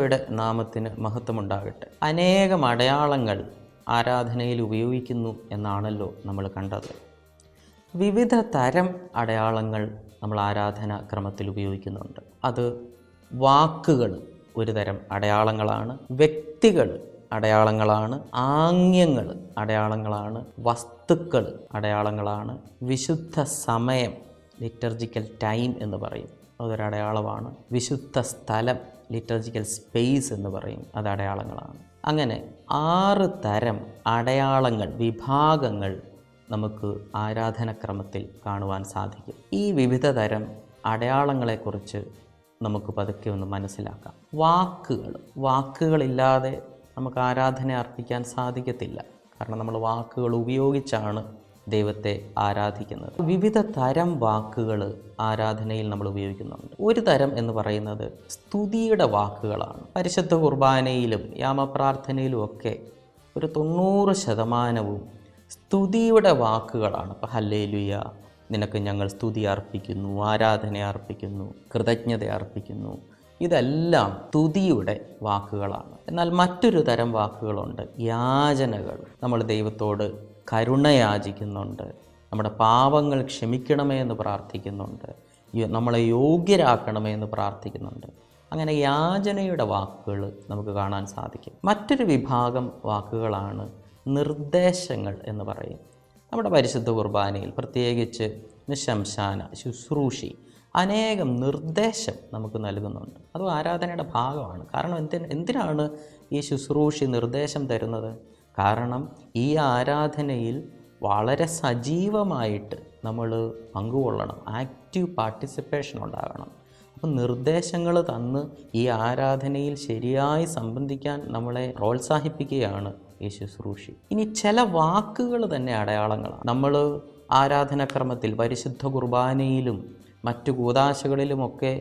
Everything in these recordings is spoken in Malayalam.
ഈശോയുടെ നാമത്തിന് മഹത്വമുണ്ടാകട്ടെ. അനേകം അടയാളങ്ങൾ ആരാധനയിൽ ഉപയോഗിക്കുന്നു എന്നാണല്ലോ നമ്മൾ കണ്ടത്. വിവിധ തരം അടയാളങ്ങൾ നമ്മൾ ആരാധനാ ക്രമത്തിൽ ഉപയോഗിക്കുന്നുണ്ട്. അത് വാക്കുകൾ ഒരു തരം അടയാളങ്ങളാണ്, വ്യക്തികൾ അടയാളങ്ങളാണ്, ആംഗ്യങ്ങൾ അടയാളങ്ങളാണ്, വസ്തുക്കൾ അടയാളങ്ങളാണ്, വിശുദ്ധ സമയം ലിറ്റർജിക്കൽ ടൈം എന്ന് പറയും, അതൊരടയാളമാണ്, വിശുദ്ധ സ്ഥലം ലിറ്റർജിക്കൽ സ്പേസ് എന്ന് പറയും, അത് അടയാളങ്ങളാണ്. അങ്ങനെ 6 തരം അടയാളങ്ങൾ, വിഭാഗങ്ങൾ നമുക്ക് ആരാധനക്രമത്തിൽ കാണുവാൻ സാധിക്കും. ഈ വിവിധ തരം അടയാളങ്ങളെക്കുറിച്ച് നമുക്ക് പതുക്കെ ഒന്ന് മനസ്സിലാക്കാം. വാക്കുകളില്ലാതെ നമുക്ക് ആരാധന അർപ്പിക്കാൻ സാധിക്കത്തില്ല. കാരണം നമ്മൾ വാക്കുകൾ ഉപയോഗിച്ചാണ് ദൈവത്തെ ആരാധിക്കുന്നത്. വിവിധ തരം വാക്കുകൾ ആരാധനയിൽ നമ്മൾ ഉപയോഗിക്കുന്നുണ്ട്. ഒരു തരം എന്ന് പറയുന്നത് സ്തുതിയുടെ വാക്കുകളാണ്. പരിശുദ്ധ കുർബാനയിലും യാമപ്രാർത്ഥനയിലും ഒക്കെ ഒരു 90% സ്തുതിയുടെ വാക്കുകളാണ്. ഇപ്പോൾ ഹല്ലേലൂയ, നിനക്ക് ഞങ്ങൾ സ്തുതി അർപ്പിക്കുന്നു, ആരാധന അർപ്പിക്കുന്നു, കൃതജ്ഞത അർപ്പിക്കുന്നു, ഇതെല്ലാം സ്തുതിയുടെ വാക്കുകളാണ്. എന്നാൽ മറ്റൊരു തരം വാക്കുകളുണ്ട്, യാചനകൾ. നമ്മൾ ദൈവത്തോട് കരുണ യാചിക്കുന്നുണ്ട്, നമ്മുടെ പാപങ്ങൾ ക്ഷമിക്കണമേ എന്ന് പ്രാർത്ഥിക്കുന്നുണ്ട്, നമ്മളെ യോഗ്യരാക്കണമേ എന്ന് പ്രാർത്ഥിക്കുന്നുണ്ട്. അങ്ങനെ യാചനയുടെ വാക്കുകൾ നമുക്ക് കാണാൻ സാധിക്കും. മറ്റൊരു വിഭാഗം വാക്കുകളാണ് നിർദ്ദേശങ്ങൾ എന്ന് പറയും. നമ്മുടെ പരിശുദ്ധ കുർബാനയിൽ പ്രത്യേകിച്ച് നിശംശാന ശുശ്രൂഷി അനേകം നിർദ്ദേശം നമുക്ക് നൽകുന്നുണ്ട്. അതും ആരാധനയുടെ ഭാഗമാണ്. കാരണം എന്തിനാണ് ഈ ശുശ്രൂഷി നിർദ്ദേശം തരുന്നത്? കാരണം ഈ ആരാധനയിൽ വളരെ സജീവമായിട്ട് നമ്മൾ പങ്കുകൊള്ളണം, ആക്റ്റീവ് പാർട്ടിസിപ്പേഷൻ ഉണ്ടാകണം. അപ്പം നിർദ്ദേശങ്ങൾ തന്ന് ഈ ആരാധനയിൽ ശരിയായി സംബന്ധിക്കാൻ നമ്മളെ പ്രോത്സാഹിപ്പിക്കുകയാണ് ഈ ശുശ്രൂഷി. ഇനി ചില വാക്കുകൾ തന്നെ അടയാളങ്ങളാണ്. നമ്മൾ ആരാധനാക്രമത്തിൽ പരിശുദ്ധ കുർബാനയിലും മറ്റു കൂദാശകളിലുമൊക്കെ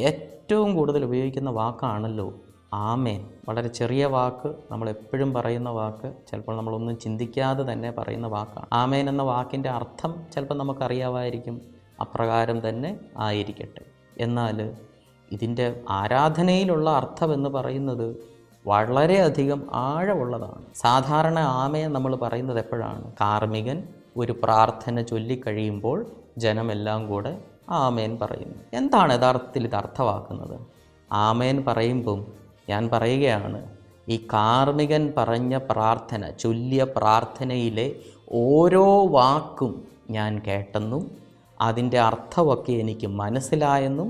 ഏറ്റവും കൂടുതൽ ഉപയോഗിക്കുന്ന വാക്കാണല്ലോ ആമേൻ. വളരെ ചെറിയ വാക്ക്, നമ്മളെപ്പോഴും പറയുന്ന വാക്ക്, ചിലപ്പോൾ നമ്മളൊന്നും ചിന്തിക്കാതെ തന്നെ പറയുന്ന വാക്കാണ്. ആമേൻ എന്ന വാക്കിൻ്റെ അർത്ഥം ചിലപ്പോൾ നമുക്കറിയാമായിരിക്കും, അപ്രകാരം തന്നെ ആയിരിക്കട്ടെ. എന്നാൽ ഇതിൻ്റെ ആരാധനയിലുള്ള അർത്ഥം എന്ന് പറയുന്നത് വളരെയധികം ആഴമുള്ളതാണ്. സാധാരണ ആമേൻ നമ്മൾ പറയുന്നത് എപ്പോഴാണ്? കാർമികൻ ഒരു പ്രാർത്ഥന ചൊല്ലിക്കഴിയുമ്പോൾ ജനമെല്ലാം കൂടെ ആമേൻ പറയുന്നു. എന്താണ് യഥാർത്ഥത്തിൽ ഇത് അർത്ഥമാക്കുന്നത്? ആമേൻ പറയുമ്പം ഞാൻ പറയുകയാണ്, ഈ കാർമികൻ പറഞ്ഞ പ്രാർത്ഥന, ചൊല്ലിയ പ്രാർത്ഥനയിലെ ഓരോ വാക്കും ഞാൻ കേട്ടെന്നും അതിൻ്റെ അർത്ഥമൊക്കെ എനിക്ക് മനസ്സിലായെന്നും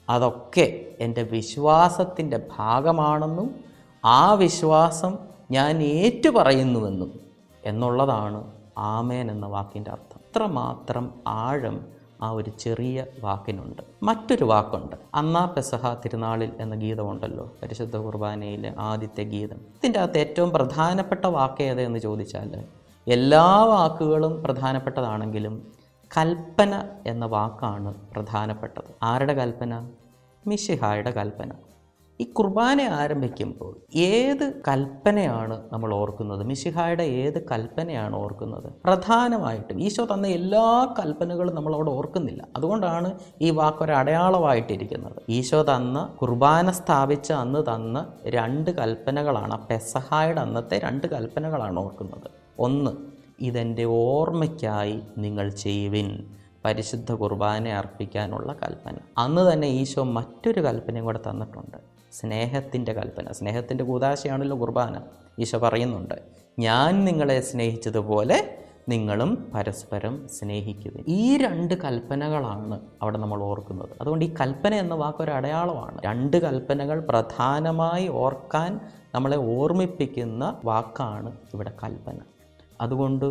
അതൊക്കെ എൻ്റെ വിശ്വാസത്തിൻ്റെ ഭാഗമാണെന്നും ആ വിശ്വാസം ഞാൻ ഏറ്റുപറയുന്നുവെന്നും എന്നുള്ളതാണ് ആമേൻ എന്ന വാക്കിൻ്റെ അർത്ഥം. അത്രമാത്രം ആഴം ആ ഒരു ചെറിയ വാക്കിനുണ്ട്. മറ്റൊരു വാക്കുണ്ട്, അന്നാ പെസഹ തിരുനാളിൽ എന്ന ഗീതമുണ്ടല്ലോ, പരിശുദ്ധ കുർബാനയിലെ ആദ്യത്തെ ഗീതം. ഇതിൻ്റെ അകത്ത് ഏറ്റവും പ്രധാനപ്പെട്ട വാക്ക് ഏതെന്ന് ചോദിച്ചാൽ, എല്ലാ വാക്കുകളും പ്രധാനപ്പെട്ടതാണെങ്കിലും കൽപ്പന എന്ന വാക്കാണ് പ്രധാനപ്പെട്ടത്. ആരുടെ കൽപ്പന? മിശിഹായുടെ കൽപ്പന. ഈ കുർബാന ആരംഭിക്കുമ്പോൾ ഏത് കൽപ്പനയാണ് നമ്മൾ ഓർക്കുന്നത്? മിശിഹായുടെ ഏത് കൽപ്പനയാണ് ഓർക്കുന്നത്? പ്രധാനമായിട്ടും ഈശോ തന്ന എല്ലാ കൽപ്പനകളും നമ്മളവിടെ ഓർക്കുന്നില്ല. അതുകൊണ്ടാണ് ഈ വാക്കൊരു അടയാളമായിട്ടിരിക്കുന്നത്. ഈശോ തന്ന കുർബാന സ്ഥാപിച്ച അന്ന് തന്ന 2 കൽപ്പനകളാണ്, പെസഹായുടെ അന്നത്തെ 2 കൽപ്പനകളാണ് ഓർക്കുന്നത്. ഒന്ന്, ഇതെൻ്റെ ഓർമ്മയ്ക്കായി നിങ്ങൾ ചെയ്യുവിൻ, പരിശുദ്ധ കുർബാന അർപ്പിക്കാനുള്ള കൽപ്പന. അന്ന് തന്നെ ഈശോ മറ്റൊരു കൽപ്പനയും കൂടെ തന്നിട്ടുണ്ട്, സ്നേഹത്തിൻ്റെ കൽപ്പന. സ്നേഹത്തിൻ്റെ കൂദാശയാണല്ലോ കുർബാന. ഈശോ പറയുന്നുണ്ട്, ഞാൻ നിങ്ങളെ സ്നേഹിച്ചതുപോലെ നിങ്ങളും പരസ്പരം സ്നേഹിക്കുക. ഈ 2 കൽപ്പനകളാണ് അവിടെ നമ്മൾ ഓർക്കുന്നത്. അതുകൊണ്ട് ഈ കൽപ്പന എന്ന വാക്കൊരു അടയാളമാണ്. 2 കൽപ്പനകൾ പ്രധാനമായി ഓർക്കാൻ നമ്മളെ ഓർമ്മിപ്പിക്കുന്ന വാക്കാണ് ഇവിടെ കൽപ്പന. അതുകൊണ്ട്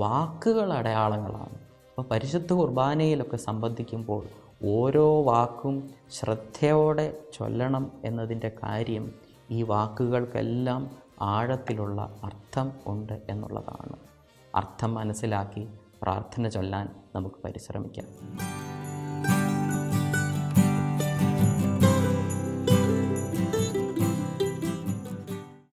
വാക്കുകൾ അടയാളങ്ങളാണ്. അപ്പോൾ പരിശുദ്ധ കുർബാനയിലൊക്കെ സംബന്ധിക്കുമ്പോൾ ഓരോ വാക്കും ശ്രദ്ധയോടെ ചൊല്ലണം എന്നതിൻ്റെ കാര്യം ഈ വാക്കുകൾക്കെല്ലാം ആഴത്തിലുള്ള അർത്ഥം ഉണ്ട് എന്നുള്ളതാണ്. അർത്ഥം മനസ്സിലാക്കി പ്രാർത്ഥന ചൊല്ലാൻ നമുക്ക് പരിശ്രമിക്കാം.